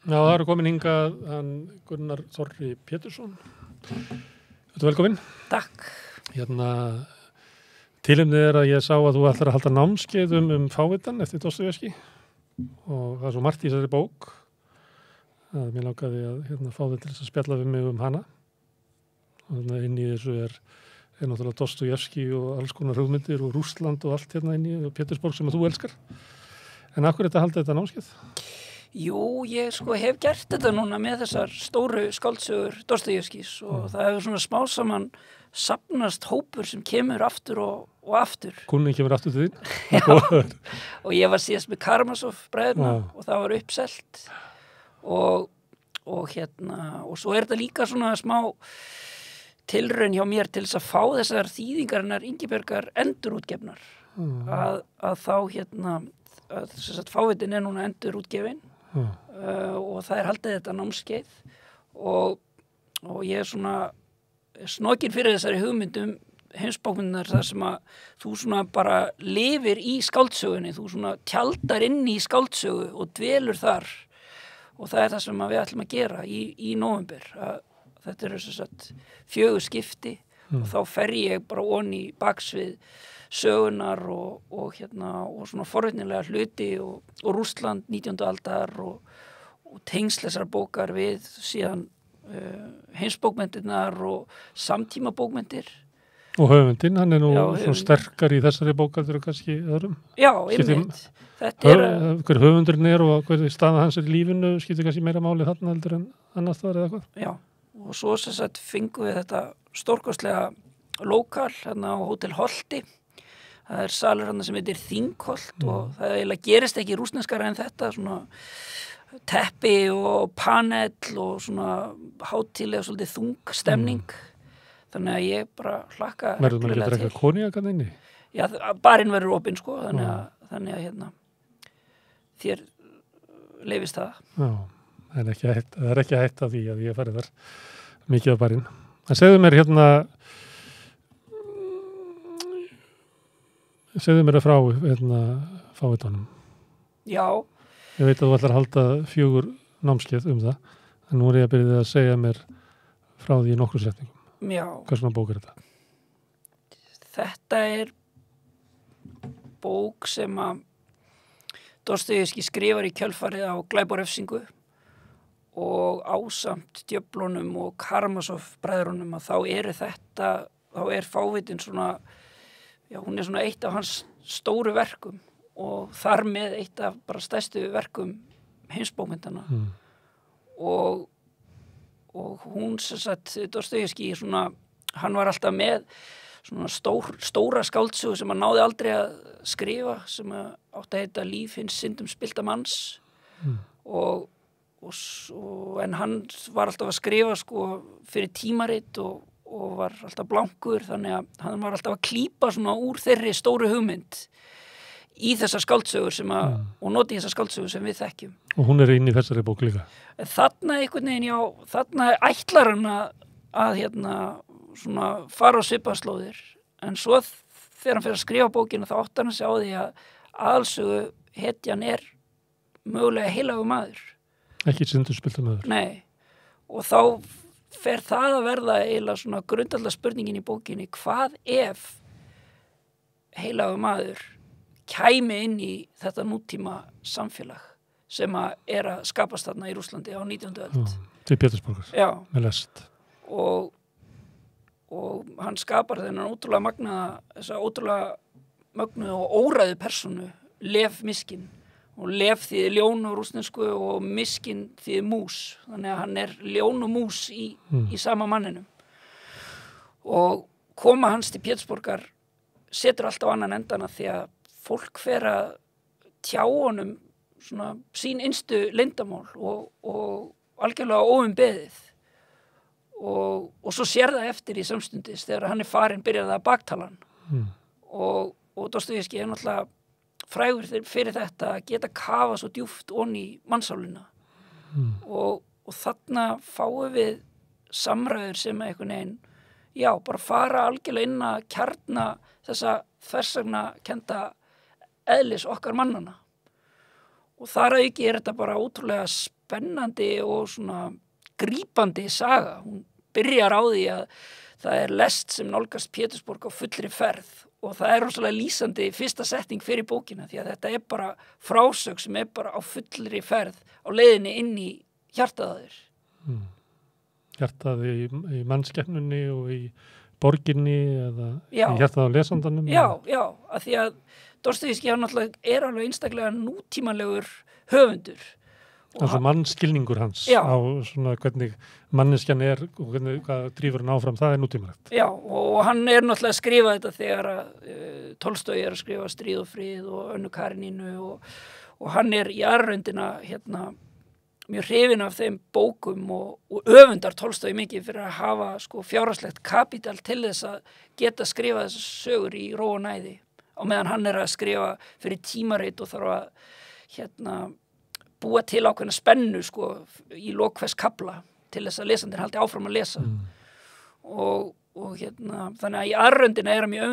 Já, það eru komin hingað Gunnar Þorri Pétursson. Þetta velkomin. Takk. Tilefnið að ég sá að þú ætlar að halda námskeið fávitann eftir Dostojevskí og það er svo margt í þessari bók að mér langaði að fá þig til þess að spjalla við mig hana. Og inn í þessu er náttúrulega Dostojevskí og alls konar hugmyndir og Rússland og allt inn í og Pétursborg sem þú elskar. En af hverju þetta halda þetta námskeið? Jú, ég hef gert þetta núna með þessar stóru skáldsögur Dostojevskís og það hefur svona smá saman safnast hópur sem kemur aftur og aftur. Kunnin kemur aftur til þín? Já, og ég var síðast með Karamazov bræðurna og það var uppselt og svo er þetta líka svona smá tilraun hjá mér til þess að fá þessar þýðingarinnar Ingibjargar endurútgefnar að þá fávitin er núna endurútgefin og það er haldið þetta námskeið og ég er svona snokin fyrir þessari hugmyndum heimsbókmyndunar þar sem að þú svona bara lifir í skáldsögunni, þú svona tjaldar inn í skáldsögu og dvelur þar og það er það sem við ætlum að gera í nóvember. Þetta eru þess að 4 skipti og þá fer ég bara onni í baksvið sögunar og svona forvitnilega hluti og Rússland 19. aldar og tengsl þessar bókar við síðan heimsbókmyndirnar og samtímabókmyndir. Og höfundinn, hann er nú svona sterkar í þessari bókaldur og kannski öðrum. Já, einmitt. Hver höfundurinn er og hver staða hans er í lífinu, skiptir kannski meira máli þarna heldur en annars þar eða hvað? Já, og svo sem sagt fengum við þetta stórkostlega lokal hérna á Hótel Holti. Það er salur hann sem heitir Þingholt og það eiginlega gerist ekki rússneskara en þetta, svona teppi og panel og svona hátíðlega svolítið þung stemning. Þannig að ég bara hlakka verður maður ekki að drekka koníak að inni? Já, barinn verður opinn sko, þannig að þér leyfist það. Já, það er ekki hætt af því að ég fari þar mikið á barinn. En segðu mér frá fávitanum. Já. Ég veit að þú ætlar að halda 4 námskeið það, en nú er ég að byrja að segja mér frá því í nokkrum setningum. Já. Hvað svona bók er þetta? Þetta er bók sem að Dostojevskí skrifar í kjölfarið á glæparefsingu og ásamt djöflunum og Karamazov bræðrunum að þá er fávitin svona, hún er svona eitt af hans stóru verkum og þar með eitt af bara stærstu verkum heimsbókmyndana og hún sem sagt Dostojevskí svona, hann var alltaf með svona stóra skáldsögu sem hann náði aldrei að skrifa sem átti að heita Líf hins syndum spillta manns en hann var alltaf að skrifa sko fyrir tímarit og var alltaf blankur þannig að hann var alltaf að klípa svona úr þeirri stóru hugmynd í þessar skáldsögur og noti þessar skáldsögur sem við þekkjum. Og hún er inn í þessari bók líka? Þarna einhvern veginn, þarna ætlar hann að svona fara á svipaslóðir en svo þegar hann fer að skrifa bókina þá áttar hann sig á því að aðalsögu hetjan er mögulega heilagur maður. Ekki syndur spillta maður? Nei, og þá fer það að verða eiginlega svona grundvallar spurningin í bókinni, hvað ef heilagur maður kæmi inn í þetta nútíma samfélag sem að er að skapast þarna í Rússlandi á 19. öld. Til Pétursborgar? Já. Með lest. Og hann skapar þennan þessa ótrúlega mögnu og óræðu persónu, Lev Miskin. Og Lev þýðir ljón á rússnesku og Miskin þýðir mús. Þannig að hann er ljón og mús í sama manninum. Og koma hans til Pétursborgar setur allt á annan endana því að fólk fer að tjá honum svona sín innstu leyndamál og algjörlega óumbeðið og svo sér það eftir í samstundis þegar hann er farinn byrjar það að baktala hann og Dostojevskí er náttúrulega frægur fyrir þetta að geta kafa svo djúpt onni í mannssálina og þarna fáum við samræður sem einhvern veginn bara fara algjörlega inn að kjarna þessa þversagnakennda eðlis okkar mannana og þar að auki er þetta bara ótrúlega spennandi og svona grípandi saga. Hún byrjar á því að það lest sem nálgast Pétursborg á fullri ferð og það rosalega lýsandi fyrsta setning fyrir bókina því að þetta bara frásög sem bara á fullri ferð á leiðinni inn í hjartaðir. Hjartað í mannskepnunni og í borginni eða í hjartað á lesandanum? Já, af því að Dostojevskí hann náttúrulega alveg einstaklega nútímalegur höfundur. Altså mannskilningur hans á svona hvernig manneskjan og hvað drífur hann áfram, það nútímalegt. Já, og hann náttúrulega að skrifa þetta þegar Tolstói að skrifa Stríð og frið og Önnu Karenínu og hann í aðröndina mjög hrifinn af þeim bókum og öfundar Tolstói mikið fyrir að hafa fjárhagslegt kapital til þess að geta skrifa þessar sögur í ró og næði á meðan hann að skrifa fyrir tímarit og þarf að búa til ákveðna spennu í lok hvers kafla til þess að lesandinn haldi áfram að lesa og þannig að í aðröndina hann mjög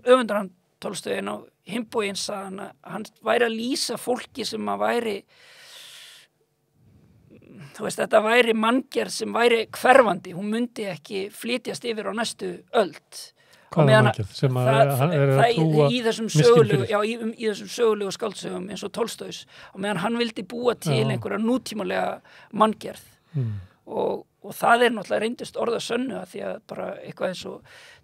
öfundar hann Tolstói en á himbóginn sagði hann væri að lýsa fólki sem að væri þetta væri manngerð sem væri hverfandi, hún myndi ekki flytjast yfir á næstu öld. Hvaða manngerð sem að trúa í þessum sögulegu skáldsögum eins og Tolstóis og meðan hann vildi búa til einhverja nútímalega manngerð og það náttúrulega reyndist orða sönnu að því að bara eitthvað eins og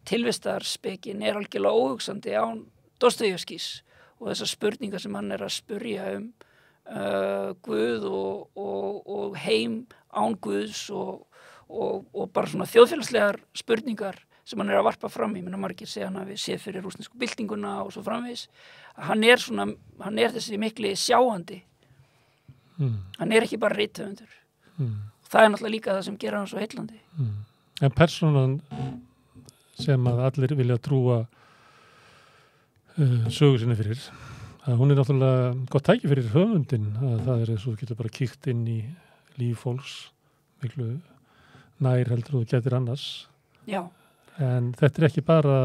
tilvistarspekin algjörlega óhugsandi án Dostojevskís og þessar spurningar sem hann að spurja Guð og heim án Guðs og bara svona þjóðfélagslegar spurningar sem hann að varpa fram í, margir segja hann að við séð fyrir rússnesku byltinguna og svo framvegis. Hann þessi mikli sjáandi. Hann ekki bara rithöfundur. Það náttúrulega líka það sem gera hann svo heillandi. En persónan sem að allir vilja trúa sögu sinni fyrir, að hún náttúrulega gott tæki fyrir höfundin, að það eins og þú getur bara kíkt inn í líf fólks miklu nær heldur þú getur annars. Já. En þetta ekki bara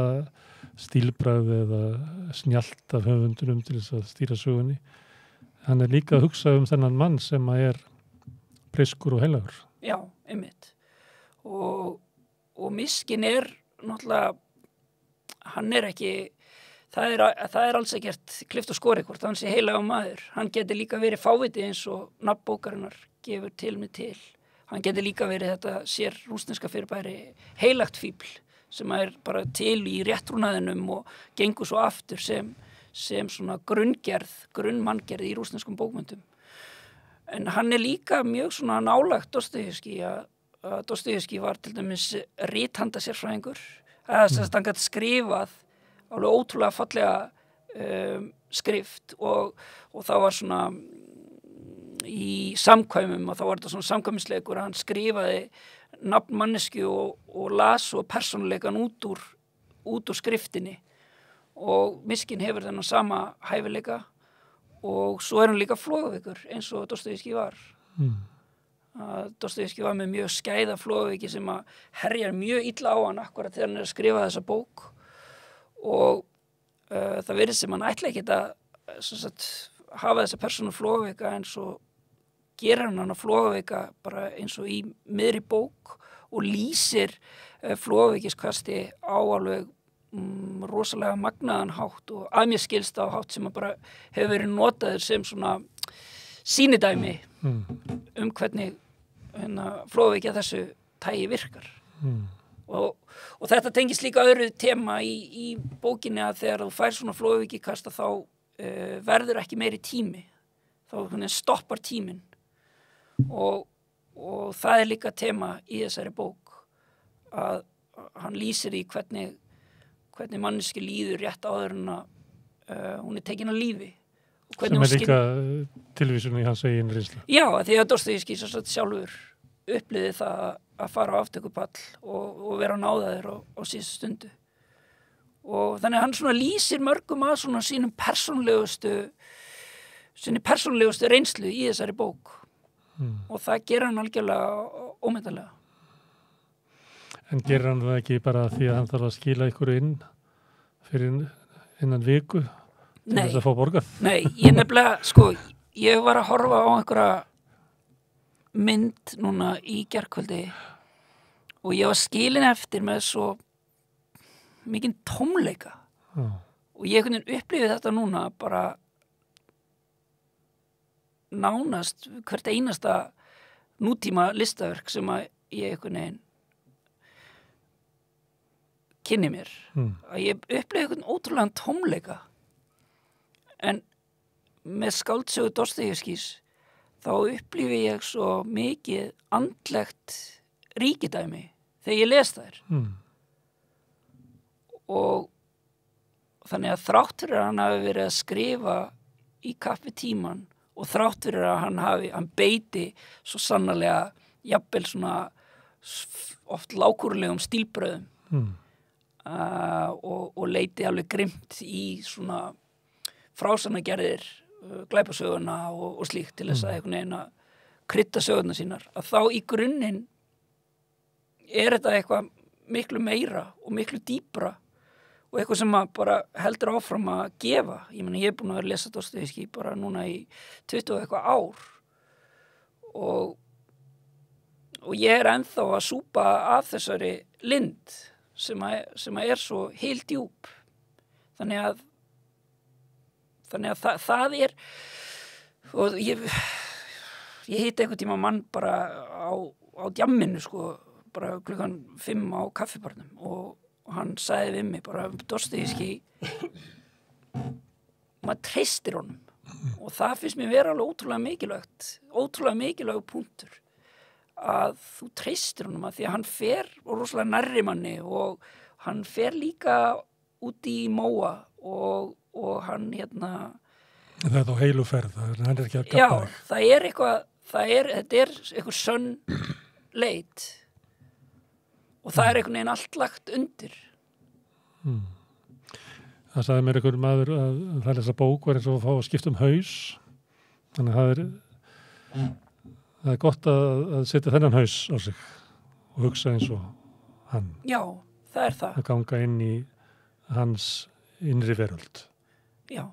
stílbragð eða snjallt af höfundunum til þess að stýra sögunni. Hann líka að hugsa þennan mann sem að priskur og heilagur. Já, einmitt. Og Miskin náttúrulega, hann ekki, það alls ekkert klift og skori hvort hann sé heilagur maður. Hann geti líka verið fáviti eins og nafn bókarinnar gefur til mig til. Hann geti líka verið þetta sér rússneska fyrirbæri heilagt fíbl sem bara til í réttrúnaðinum og gengur svo aftur sem svona grunnmanngerð í rússneskum bókmyndum. En hann líka mjög svona nálagt Dostojevskí að Dostojevskí var til dæmis rithanda sérfræðingur. Hann gat skrifað alveg ótrúlega fallega skrift og það var svona í samkvæmum og þá var þetta svona samkvæmisleikur að hann skrifaði nafn mannesku og las og persónuleikan út úr skriftinni og Miskin hefur þennan sama hæfileika og svo hann líka flogaveikur eins og Dostojevskí var. Dostojevskí var með mjög skæða flogaveiki sem að herjar mjög illa á hann akkurat þegar hann að skrifa þessa bók og það virðist sem hann ætla ekki að hafa þessa persónu flogaveika en svo gerir hann að flogaveika bara eins og í miðri bók og lýsir flogaveikiskasti á alveg rosalega magnaðan hátt og að mér skilst á hátt sem að bara hefur verið notaður sem svona sýnidæmi hvernig flogveikja þessu tægi virkar. Og þetta tengist líka öðru tema í bókinni að þegar þú fær svona flogveikikasta þá verður ekki meiri tími. Þá stoppar tíminn. Og það líka tema í þessari bók að hann lýsir í hvernig manneski líður rétt áður en að hún tekin að lífi sem líka tilvísun í hans eigin reynslu. Já, því að Dostojevskí sjálfur upplifði það að fara á aftökupall og vera náðaður á síðustu stundu og þannig að hann svona lýsir mörgum að svona sinni persónlegustu reynslu í þessari bók og það gerir hann algjörlega ómetanlega. En gerir hann það ekki bara því að hann þarf að skila ykkur inn fyrir innan viku til þess að fá borgað? Nei, ég nefnilega, ég var að horfa á einhverja mynd núna í gærkvöldi og ég var skilin eftir með svo mikinn tómleika og ég einhvern veginn upplifið þetta núna bara nánast hvert einasta nútíma listaverk sem að ég einhvern veginn kynni mér að ég upplifið einhvern ótrúlegan tómleika en með skáldsögu Dostojevskís þá upplifi ég svo mikið andlegt ríkidæmi þegar ég les þær og þannig að þrátt fyrir að hann hafi verið að skrifa í kappi tíman og þrátt fyrir að hann beiti svo sannarlega jafnvel svona oft lágkúrulegum stílbröðum og leiti alveg grimt í svona frásagnagerðir glæpasöguna og slíkt til þess að einhvern veginn að krydda sögurnar sínar að þá í grunninn er þetta eitthvað miklu meira og miklu dýpra og eitthvað sem að bara heldur áfram að gefa. Ég meina, ég er búin að vera að lesa Dostojevskí bara núna í 20 og eitthvað ár og ég er ennþá að súpa af þessari lind sem að er svo heildjúp. Þannig að það er og ég hitti einhvern tíma mann bara á djamminu sko, bara klukkan 5 á kaffibarnum og hann sagði við mig bara Dostojevskí maður treystir honum og það finnst mér vera alveg ótrúlega mikilvæg punktur að þú treystir honum að því að hann fer og rosalega nærri manni og hann fer líka út í móa og hann Það er þá heilu ferð, hann er ekki að gappa þig. Já, þetta er eitthvað sönn leit og það er einhvern veginn allt lagt undir. Það sagði mér einhver maður að það lesa bók var eins og að fá að skipta haus. Þannig að það er gott að setja þennan haus á sig og hugsa eins og hann. Já, það er það. Að ganga inn í hans innri veröld. Já,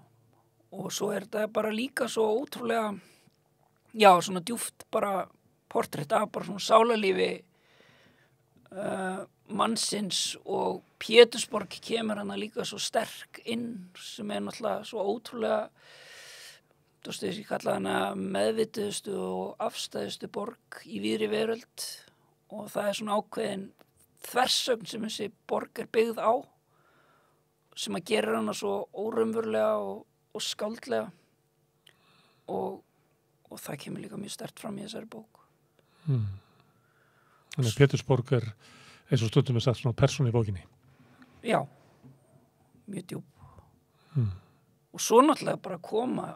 og svo er þetta bara líka svo ótrúlega, já, svona djúpt bara portrétt af bara svona sálarlífi mannsins og Pétursborg kemur hana líka svo sterk inn sem er náttúrulega svo ótrúlega Dostojevskí kallaði hana meðvituðustu og afstæðustu borg í víðri veröld og það er svona ákveðin þversögn sem þessi borg er byggð á sem að gera hana svo óraunverulega og skáldlega og það kemur líka mjög sterkt fram í þessari bók. Þannig að Pétursborg er eins og stundum er sagt svona persóna í bókinni. Já, mjög djúp. Og svo náttúrulega bara koma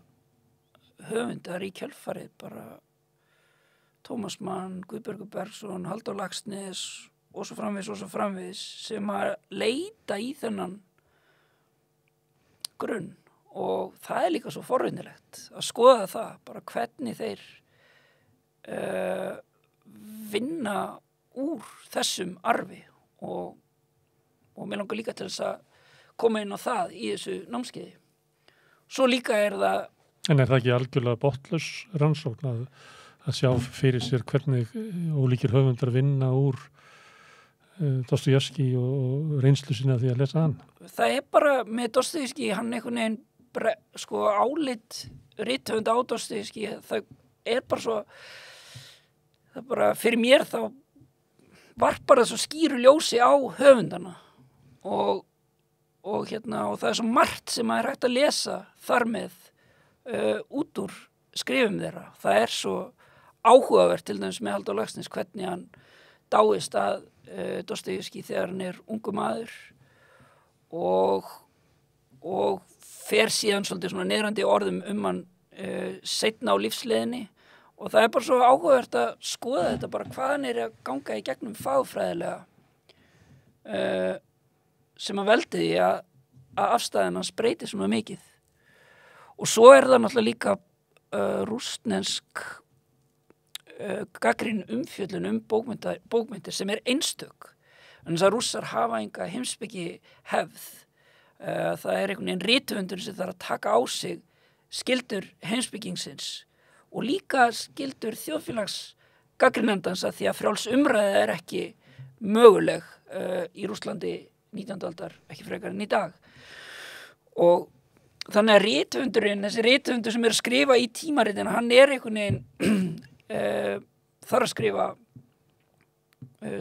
höfundar í kjölfarið bara Tómas Mann, Guðbergur Bergsson, Halldór Laxness og svo framvegis sem að leita í þennan grunn og það er líka svo forvinnilegt að skoða það bara hvernig þeir vinna úr þessum arfi og mér langar líka til þess að koma inn á það í þessu námskeiði. Svo líka er það En er það ekki algjörlega botlaus rannsókn að sjá fyrir sér hvernig ólíkir höfundar vinna úr Dostojevskí og reynslu sína því að lesa hann? Það er bara með Dostojevskí, hann einhvern veginn sko álit rithöfund á Dostojevskí, það er bara svo það bara fyrir mér þá varpar það svo skýru ljósi á höfundana og það er svo margt sem að er hægt að lesa þar með út úr skrifum þeirra. Það er svo áhugavert til dæmis með Halldór Laxness hvernig hann dáist að Dostojevskí þegar hann er ungu maður og fer síðan svolítið svona niðrandi orðum hann seinna á lífsleiðinni og það er bara svo áhugavert að skoða þetta bara hvað hann er að ganga í gegnum fagfræðilega sem að veldi því að afstæðan hans breyti svona mikið. Og svo er það náttúrulega líka rússnesk gagnrýn umfjöllun bókmyndir sem er einstök. En þess að rússar hafa enga heimspeki hefð. Það er einhvern veginn rithöfundur sem þarf að taka á sig skyldur heimspekingsins og líka skyldur þjóðfélags gagnrýnandans að því að frjáls umræða ekki möguleg í Rússlandi 19. aldar, ekki frekar en í dag. Og þannig að rithöfundurinn, þessi rithöfundur sem að skrifa í tímaritina, hann einhvern veginn þarf að skrifa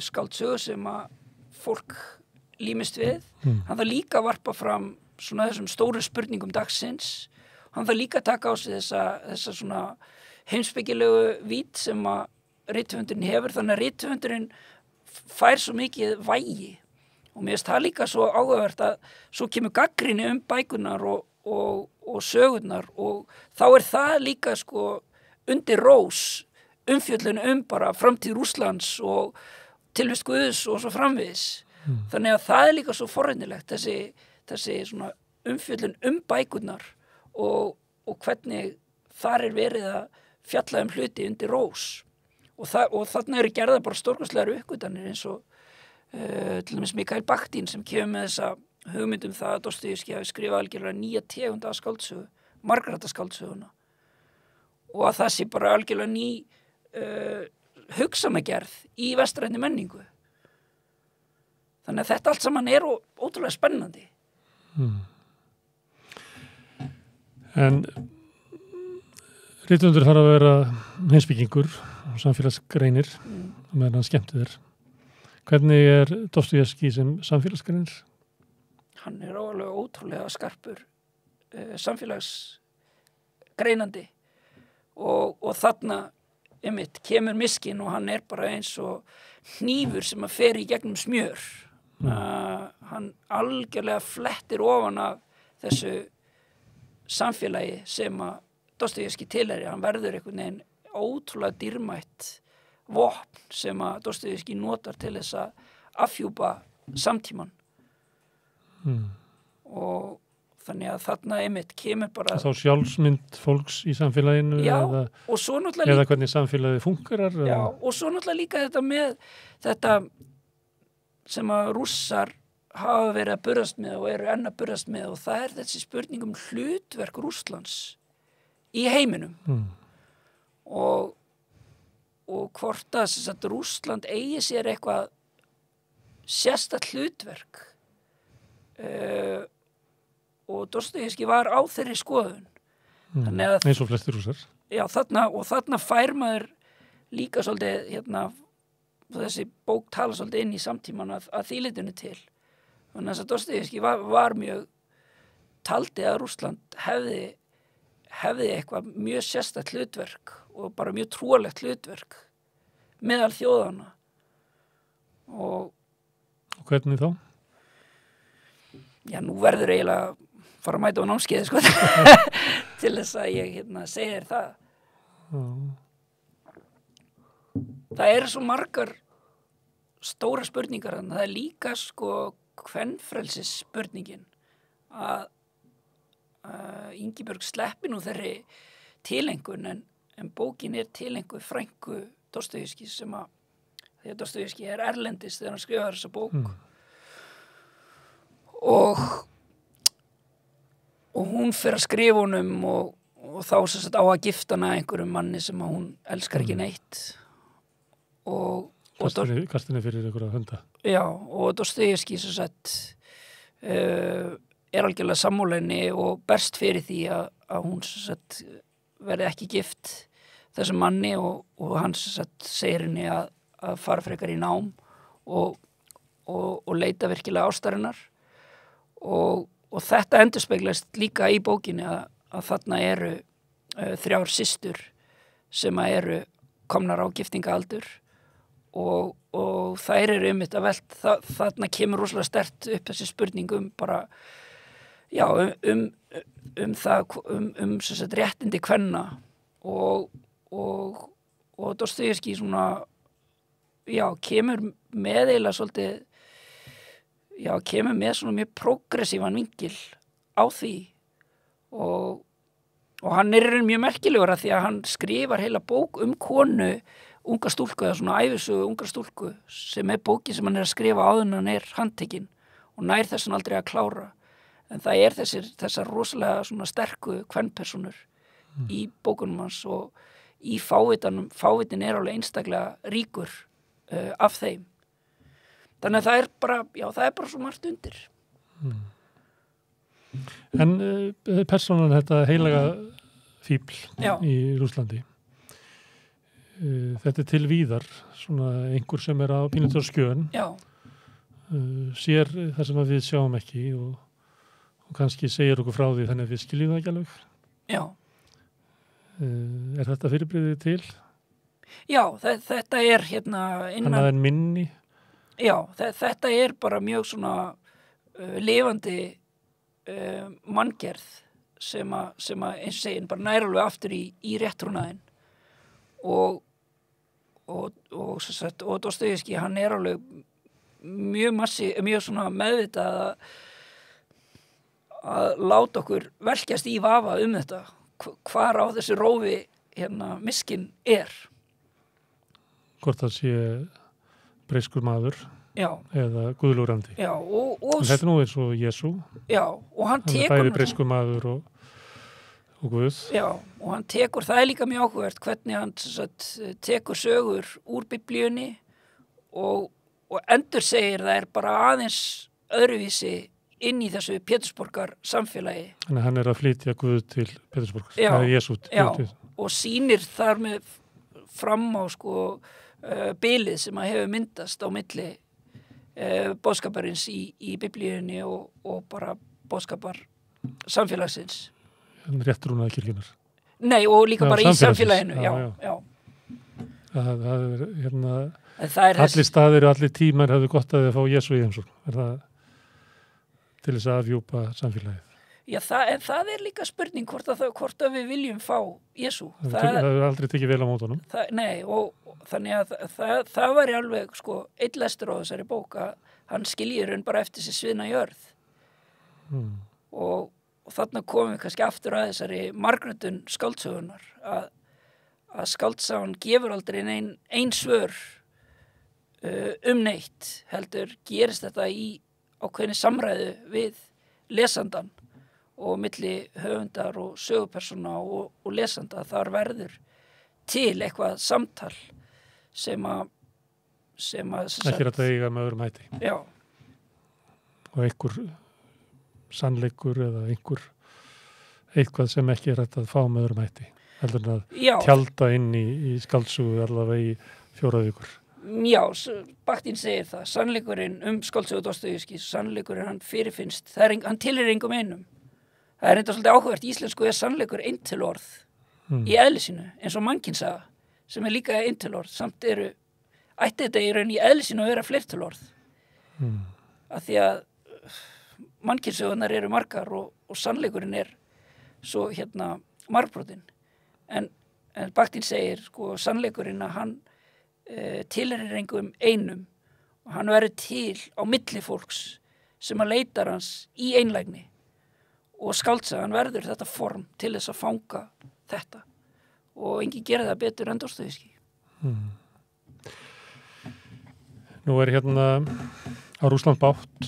skáldsögu sem að fólk límist við. Hann þarf líka að varpa fram svona þessum stóru spurningum dagsins. Hann þarf líka að taka á sig þessa svona heimspekilegu vít sem að rithöfundurinn hefur, þannig að rithöfundurinn fær svo mikið vægi. Og mér finnst það líka svo áhugavert að svo kemur gagnrýni bækurnar og sögurnar og þá það líka sko undir rós umfjöllun bara framtíð Rússlands og tilvist Guðs og svo framvegis. Þannig að það líka svo forrennilegt, þessi svona umfjöllun bækurnar og hvernig þar verið að fjalla hluti undir rós. Og þarna eru gerða bara stórkostlegar uppgötanir eins og til dæmis Mikael Bakhtin sem kemur með þessa hugmyndum það að Dostojevskí hafi skrifað algjörlega nýja tegund af skáldsögu, Margareta skáldsöguna og að það sé bara algjörlega ný hugsanagerð í vestrænni menningu. Þannig að þetta allt saman ótrúlega spennandi. En rithöfundur þarf að vera heimspekingur og samfélagsgreinir meðan hann skemmti þér. Hvernig Dostojevskí sem samfélagsgreinir? Hann alveg ótrúlega skarpur samfélagsgreinandi og þarna kemur miskin og hann bara eins og hnífur sem að fer í gegnum smjör. Hann algjörlega flettir ofan af þessu samfélagi sem að Dostojevskí tilheyrir. Hann verður einhvern veginn ótrúlega dýrmætt vopn sem að Dostojevskí notar til þess að afhjúpa samtíman. Og þannig að þarna kemur bara þá sjálfsmynd fólks í samfélaginu eða hvernig samfélagið fungerar og svo náttúrulega líka þetta með þetta sem að Rússar hafa verið að burðast með og eru enn að burðast með og það þessi spurning hlutverk Rússlands í heiminum og hvort að Rússland eigi sér eitthvað sérstakt hlutverk og Dostojevskí var á þeirri skoðun. Eins og flestir Rússar. Já, þarna fær maður líka svolítið þessi bók tala svolítið inn í samtíman að því litinu til. Þannig að Dostojevskí var mjög taldi að Rússland hefði eitthvað mjög sérstakt hlutverk og bara mjög trúarlegt hlutverk meðal þjóðana. Og hvernig þá? Já, nú verður eiginlega að fara að mæta á námskeiði, sko, til þess að ég segi þér það. Það svo margar stóra spurningar, þannig að það líka, sko, kvenfrelsis spurningin að Ingibjörg sleppi nú þeirri tilengun en bókin tilengu frænku Dostojevskí sem að því að Dostojevskí erlendis þegar hann skrifar þessa bók og hún fer að skrifa honum og þá sem sagt á að gifta hana einhverjum manni sem að hún elskar ekki neitt og kastinni fyrir einhverja hunda. Já, og Dostojevskí sem sagt algjörlega sammálenni og berst fyrir því að hún sem sagt verði ekki gift þessum manni og hann sem sagt segir henni að fara frekar í nám og leita virkilega ástarinnar og þetta endurspeglast líka í bókinni að þarna eru 3 systur sem eru komnar á giftingaaldur og þær eru einmitt að velt þarna kemur rosalega sterkt upp þessi spurning bara já, það sem sagt réttindi kvenna og Dostojevskí svona já, kemur með eiginlega svolítið kemur með svona mjög progressívan vingil á því og hann mjög merkilegur að því að hann skrifar heila bók konu, unga stúlku eða svona ævisögu unga stúlku sem bókin sem hann að skrifa áður en hann handtekinn og nær þessan aldrei að klára en það þessar rosalega svona sterku kvenpersonur í bókunum hans og í fávitanum, fávitin er alveg einstaklega ríkur af þeim. Þannig að það er bara svo margt undir. En persónan þetta heilaga fíbl í Rússlandi, þetta til víðar, svona einhver sem á pínlítið á skjön, sér það sem við sjáum ekki og kannski segir okkur frá því þannig að við skiljum það ekki alveg. Já. Er þetta fyrirbrigði til? Já, þetta er innan... Annað en minni? Já, þetta er bara mjög svona lifandi manngerð sem eins og segin bara nær alveg aftur í réttrúnaðinn og Dostojevskí, hann er alveg mjög svona meðvitað að láta okkur velkjast í vafa þetta, hvar á þessu rófi miskin er. Hvort það sé breyskur maður eða guðlúrandi. Já, en þetta nú eins og Jesú. Já, og hann tekur... Hann bæði breyskur maður og Guð. Já, og hann tekur, það líka mjög áhugavert, hvernig hann tekur sögur úr biblíunni og endur segir það bara aðeins öðruvísi inn í þessu Pétursborgar samfélagi. Þannig að hann að flytja Guð til Pétursborgar. Já, það er Jesú. Og sýnir þar með fram á bilið sem að hefur myndast á milli boðskaparins í biblíunni og bara boðskapar samfélagsins. Réttrúnaði kirkjunar. Nei, og líka bara í samfélaginu. Já. Það er allir staðir og allir tímar hefðu gott að fá Jesú í heimsókn. Er það til þess að afhjúpa samfélagið? Já, það er líka spurning hvort að við viljum fá Jesú. Það er aldrei tekið vel á mótunum. Nei, og þannig að það var alveg einn lestur á þessari bók að hann skiljir hann bara eftir sér sviðna jörð. Og þarna komum við kannski aftur að þessari margröndun skáldsögunar að skáldsagan gefur aldrei ein svör neitt, heldur gerist þetta í ákveðinni samræðu við lesandan og milli höfundar og sögupersona og lesanda. Þar verður til eitthvað samtal sem ekki að eiga með öðrum hætti. Já. Og einhver sannleikur eða eitthvað sem ekki hægt að fá með öðrum hætti. Heldur en að tjalda inn í skáldsögu allavega í 4 vikur. Já, Bakhtin segir það. Sannleikurinn skáldsögu Dostojevskí, sannleikurinn hann fyrirfinnst. Hann tilheyrir engum einum. Það er enda svolítið áhugavert. Íslensku er sannleikur eintilorð í eðli sínu, eins og mannkynssaga, sem er líka eintilorð. Samt ætti þetta í raun í eðli sínu að vera fleirtilorð. Af því að mannkynssögunar eru margar og sannleikurinn er svo margbrotin. En Bakhtin segir sannleikurinn að hann tilheyrir engum einum og hann verður til á milli fólks sem að leitar hans í einlægni og skáldsagan verður þetta form til þess að fanga þetta og enginn gerir það betur en Dostojevskí. Nú er á Rússland bátt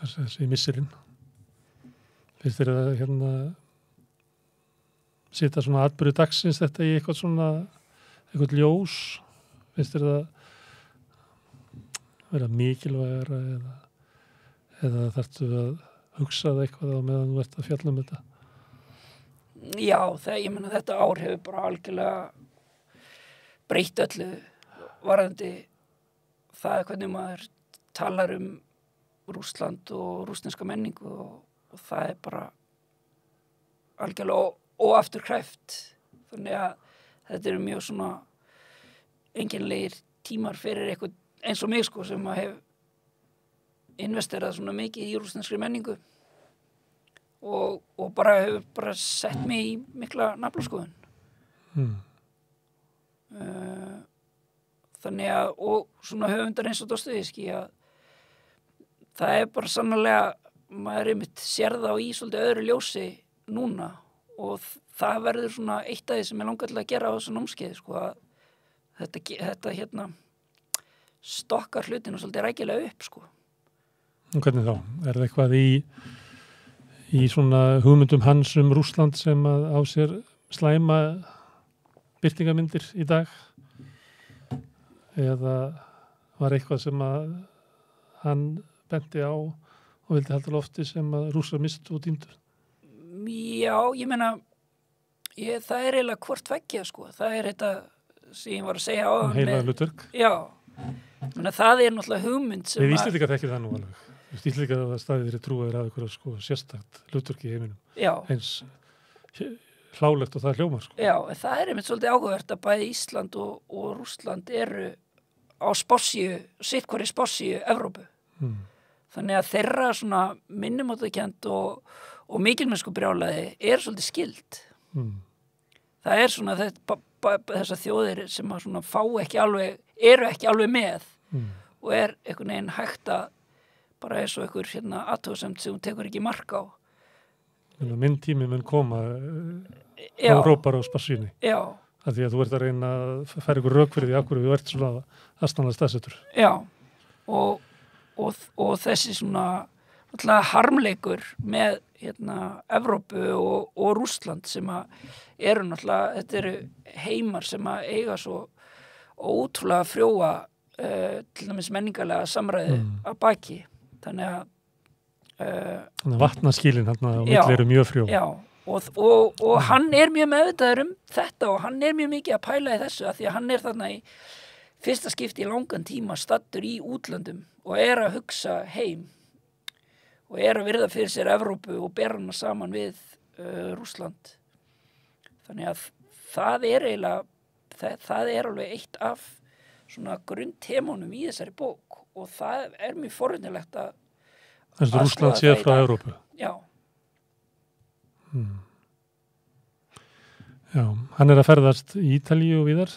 þessi missirinn. Finnst þér að setja svona atburði dagsins þetta í eitthvað ljós? Finnst þér það vera mikilvægara eða þarftu að hugsa það eitthvað á meðan þú ert að fjalla þetta? Já, ég meina þetta ár hefur bara algjörlega breytt öllu varðandi það hvernig maður talar Rússland og rússneska menningu og það er bara algjörlega óafturkræft. Þannig að þetta eru mjög svona einkennilegir tímar fyrir eitthvað eins og mig sem að hef investerað svona mikið í rússneskri menningu og bara hefur bara sett mig í mikla naflaskoðun. Þannig að og svona höfundar eins og Dostojevskí að það er bara sannarlega maður sér það í svolítið öðru ljósi núna og það verður svona eitt af því sem langar til að gera á þessu námskeiði að þetta stokkar hlutinu svolítið rækilega upp Og hvernig þá? Er það eitthvað í svona hugmyndum hans Rússland sem að á sér slæma birtingamyndir í dag eða var eitthvað sem að hann benti á og vildi halda lofti sem að Rússar mistu og týndu? Já, ég meina það er eiginlega hvort tveggja sko. Það er þetta sem ég var að segja á Heilaga hlutverk. Já, það er náttúrulega hugmynd sem við Íslendingar þekkjum það nú alveg. Íslendingar að staðið þeirri trúið af einhverja sko sérstakt hlutverk í heiminum. Já. Eins hlálegt og það hljómar sko. Já, en það er einmitt svolítið áhugavert að bæði Ísland og Rússland eru á spássíu, sitt hverju spássíu Evrópu. Þannig að þeirra svona minnumáttakend og mikilmennsku brjálæði er svolítið skild. Það er svona þessar þjóðir sem að svona eru ekki alveg með og er einhvern veginn hægt að bara eins og einhver athugasemd sem hún tekur ekki mark á. Minn tími mun koma og rópar á spassíunni. Já. Af því að þú ert að reyna að færa ykkur rök fyrir því af hverju þú ert svona aðstæðanlega staðsettur. Já, og þessi svona harmleikur með Evrópu og Rússland sem að eru náttúrulega, þetta eru heimar sem að eiga svo ótrúlega frjóa til dæmis menningarlega samræði að baki. Þannig að vatnaskilin hann á milli eru mjög frjó. Já, og hann er mjög meðvitaður þetta og hann er mjög mikið að pæla í þessu af því að hann er þarna í fyrsta skipti í langan tíma staddur í útlöndum og er að hugsa heim og er að virða fyrir sér Evrópu og bera hana saman við Rússland. Þannig að það er eiginlega, það er alveg eitt af svona grunntemunum í þessari bók og það er mjög forvitnilegt að Rússland sé frá Evrópu. Já. Já, hann er að ferðast í Ítalíu og víðar.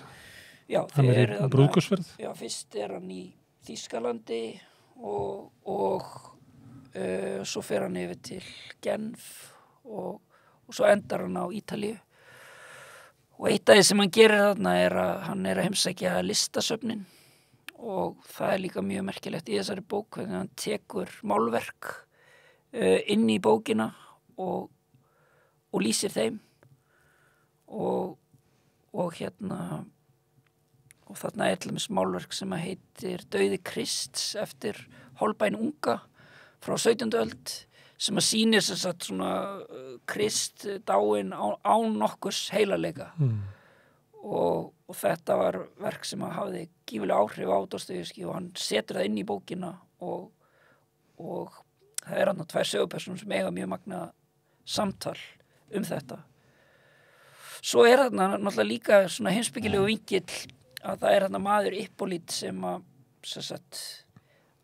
Já, hann er í brúðkaupsferð. Já, fyrst er hann í Þýskalandi og svo fer hann yfir til Genf og svo endar hann á Ítalíu. Og eitt af því sem hann gerir þarna er að hann er að heimsækja listasöfnin og það er líka mjög merkilegt í þessari bók hvernig hann tekur málverk inn í bókina og lýsir þeim og þarna er til dæmis málverk sem að heitir Dauði Krists eftir Holbein unga frá 17. öld sem að sýnir sem sagt svona Krist dáinn án nokkurs heilagleika og þetta var verk sem að hafði gífulega áhrif á Dostojevskí og hann setur það inn í bókina og það er hann 2 sögupersónur sem eiga mjög magna samtal þetta. Svo er þarna náttúrulega líka svona heimspekilegu vinkill að það er þarna maður Ippolite sem að sem sagt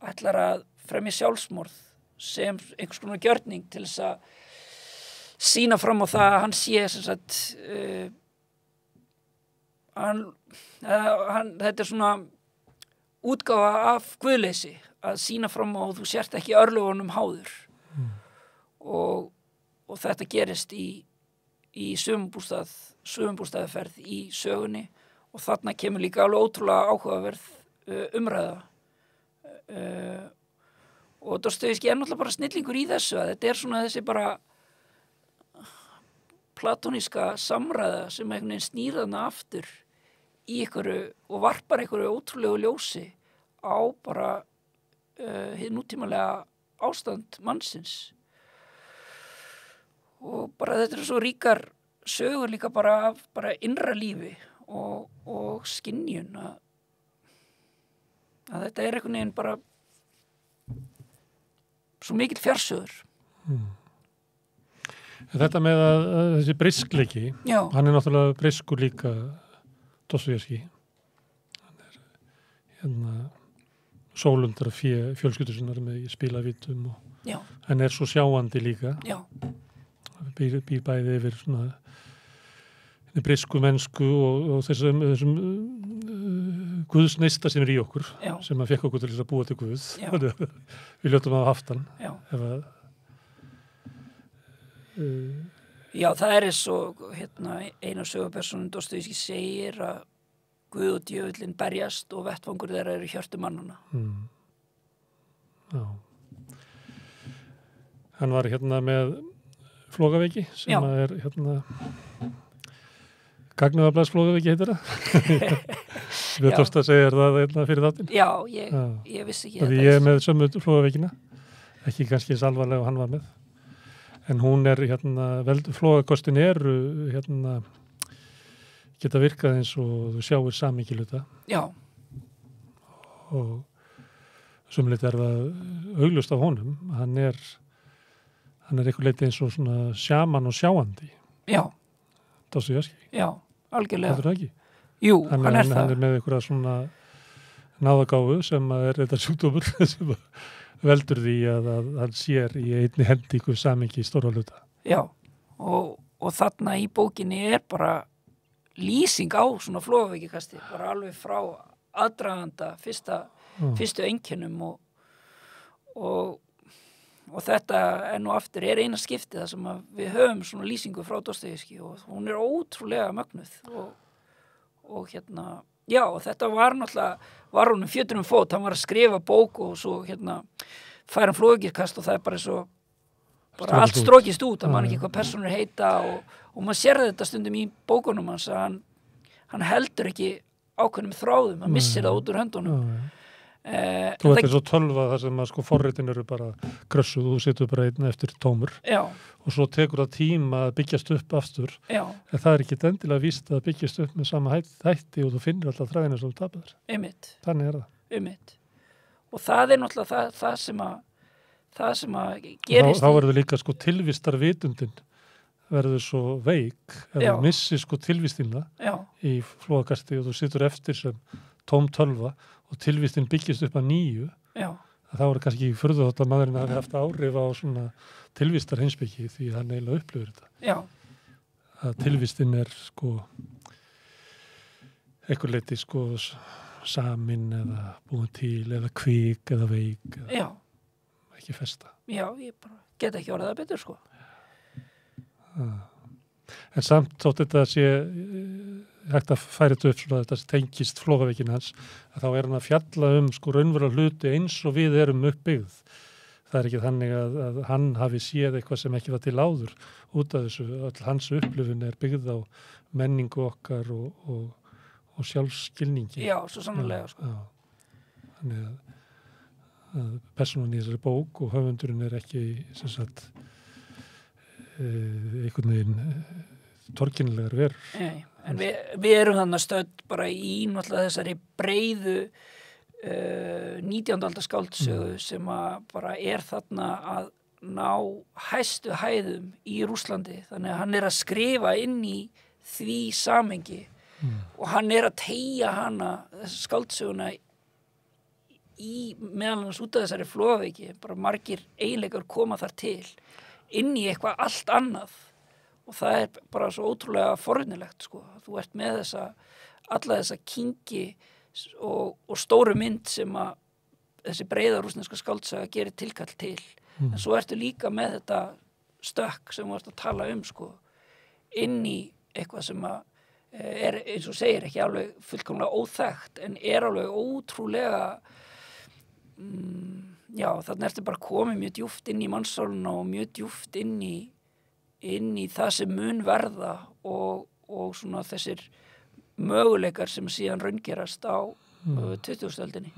ætlar að fremja sjálfsmorð sem einhvers konar gjörning til þess að sýna fram á það að hann sé sem sagt þetta er svona útgáfa af guðleysi að sýna fram á að þú sért ekki örlögunum háður og þetta gerist í sumumbústaðaferð í sögunni og þarna kemur líka alveg ótrúlega áhugaverð umræða og Dostojevskí er náttúrulega bara snillingur í þessu að þetta er svona þessi bara platóníska samræða sem einhvern veginn snýr þarna aftur í einhverju og varpar einhverju ótrúlegu ljósi á bara hið nútímalega ástand mannsins og bara þetta er svo ríkar sögur líka bara af bara innra lífi og skynjun að þetta er einhvern veginn bara svo mikill fjarsögur. Þetta með að þessi briskleiki, hann er náttúrulega briskur líka Dostojevskí. Hann er sólundar fjölskyldur sinnar með spilavítum og hann er svo sjáandi líka. Já. Býr bæði yfir svona brisku mennsku og þessum guðsneista sem er í okkur sem að fekk okkur til að búa til guð við ljótum að hafa haft hann Já, það er eins og eina sögupersónun Dostojevskí segir að Guð og djöfullinn berjast og vettvangur þeirra eru hjörtu mannana Já Hann var með flogaveiki sem er Gagnaðarblaðsflóðu ekki heitir það? Við tókst að segja það fyrir þáttinn. Já, ég vissi ekki þetta. Ég er með sömu flóðaveikina, ekki kannski eins alvarlega og hann var með. En hún flóðakostin eru geta virkað eins og þú sjáir samhengi hluta. Já. Og sumleit það augljóst af honum. Hann er eitthvað leiti eins og svona sjaman og sjáandi. Já. Dostojevskí. Já, algjörlega. Þetta ekki? Jú, hann er það. Hann er með einhverja svona náðagáfu sem er þetta sjúkdómur sem veldur því að hann sér í einni hendi ykkur samhengi í stóra hluta. Já, og þarna í bókinni er bara lýsing á svona flóðaveikikasti, bara alveg frá aðdraganda fyrstu einkennum og þetta enn og aftur er eina skiptið þar sem að við höfum svona lýsingu frá Dostojevskí og hún er ótrúlega mögnuð og já, og þetta var náttúrulega hún fjötur fót, hann var að skrifa bók og svo fær hann flóðaveikikast og það er bara svo bara allt strókist út, að mann ekki hvað personur heita og maður sér þetta stundum í bókunum hans að hann heldur ekki ákveðnum þráðum, hann missir það út úr höndunum. Þú ert eins og tölva þar sem að forritin eru bara krössuð og þú setur bara einn eftir tómur. Já. Og svo tekur það tíma að byggjast upp aftur. Já. En það er ekki endilega víst að byggjast upp með sama hætti og þú finnir alltaf þræðina sem þú tapar þér. Einmitt. Þannig er það. Einmitt. Og það er náttúrulega það sem að gerist. Þá verður líka tilvistarvitundin verður svo veik eða missir tilvistina í flóðakasti og þú situr eftir sem tóm tölva og tilvistin byggist upp að nýju. Já. Þá er kannski ekki furðuþótt að maðurinn hafi haft áhrif á svona tilvistar heimspeki því hann eiginlega upplifir þetta. Já. Að tilvistin er einhver leyti samin eða búin til eða kvik eða veik eða ekki festa. Já, ég bara get ekki orðað það betur En samt þótt þetta sé hægt að færa þetta upp svona þetta tengist flóðaveikin hans að þá er hann að fjalla raunverulega hluti eins og við erum uppbyggð. Það er ekki þannig að hann hafi séð eitthvað sem ekki var til áður út af þessu. Öll hans upplifun er byggð á menningu okkar og sjálfsskilningi. Já, svo sannarlega. Þannig að persónan í þessari bók og höfundurinn er ekki sem sagt einhvern veginn torkennilegar verur. Nei, en við erum þannig stödd bara í náttúrulega þessari breiðu 19. aldar skáldsögu sem að bara er þarna að ná hæstu hæðum í Rússlandi. Þannig að hann er að skrifa inn í því samhengi og hann er að teygja hana, þessa skáldsöguna meðal annars út af þessari flóðaveiki. Bara margir eiginleikar koma þar til inn í eitthvað allt annað og það er bara svo ótrúlega forvitnilegt þú ert með alla þessa kingi og stóru mynd sem að þessi breiða rússneska skáldsaga gerir tilkall til en svo ertu líka með þetta stökk sem þú ert að tala inn í eitthvað sem að er eins og segir ekki alveg fullkomlega óþekkt en er alveg ótrúlega já, þannig ertu bara komið mjög djúpt inn í mannssáluna og mjög djúpt inn í það sem mun verða og svona þessir möguleikar sem síðan raungerast á 20. öldinni.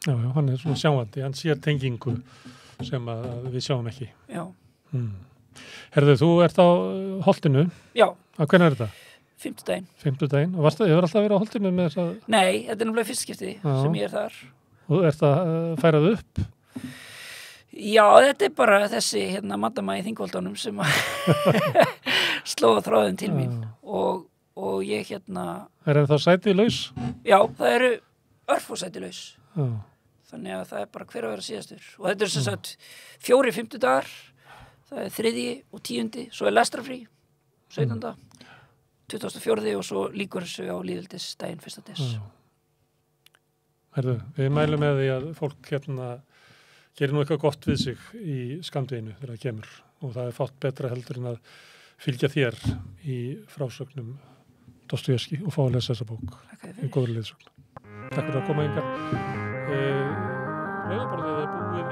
Já, hann er svona sjáandi, hann sér tengingu sem við sjáum ekki. Já. Herðu, þú ert á Holtinu. Já. Hvenær er þetta? Fimmtudaginn. Og hefur alltaf verið á Holtinu með þess að... Nei, þetta er náttúrulega fyrst skipti sem ég er þar. Og ert að færað upp? Já, þetta er bara þessi maddama í Þingholdunum sem slóða þráðin til mín og ég Er það sæti laus? Já, það eru örfósæti laus. Þannig að það er bara hver að vera síðastur. Og þetta er sem sagt 4 fimmtudagar, það er 3. og 10. Svo er lestrarfrí, 17. 24. og svo líkur þessu á lýðveldisdaginn 1. des. Herðu, við mælum með því að fólk gerir nú eitthvað gott við sig í skammdeginu þegar það kemur og það er fátt betra heldur en að fylgja þér í frásögnum Dostojevskí og fá að lesa þessa bók í góðri leiðsögn. Takk fyrir að koma hingað. Rauðaborðið er búið í